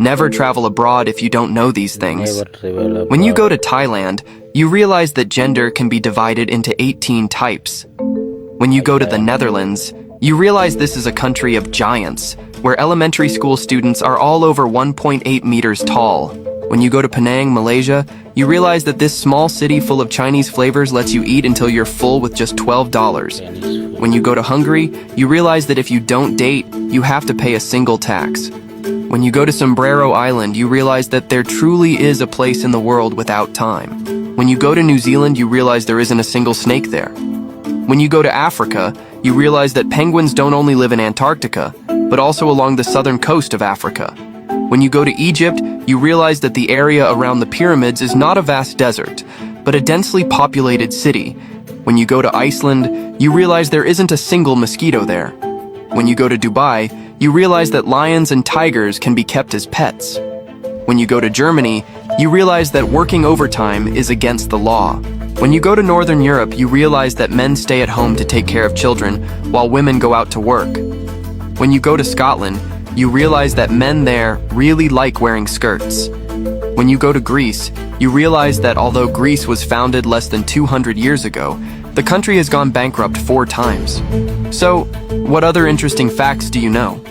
Never travel abroad if you don't know these things. Never travel When you go abroad. to Thailand, you realize that gender can be divided into 18 types. When you go to the Netherlands, you realize this is a country of giants, where elementary school students are all over 1.8 meters tall. When you go to Penang, Malaysia, you realize that this small city full of Chinese flavors lets you eat until you're full with just $12. When you go to Hungary, you realize that if you don't date, you have to pay a single tax. When you go to Sombrero Island, you realize that there truly is a place in the world without time. When you go to New Zealand, you realize there isn't a single snake there. When you go to Africa, you realize that penguins don't only live in Antarctica, but also along the southern coast of Africa. When you go to Egypt, you realize that the area around the pyramids is not a vast desert, but a densely populated city. When you go to Iceland, you realize there isn't a single mosquito there. When you go to Dubai, you realize that lions and tigers can be kept as pets. When you go to Germany, you realize that working overtime is against the law. When you go to Northern Europe, you realize that men stay at home to take care of children, while women go out to work. When you go to Scotland, you realize that men there really like wearing skirts. When you go to Greece, you realize that although Greece was founded less than 200 years ago, the country has gone bankrupt 4 times. So, what other interesting facts do you know?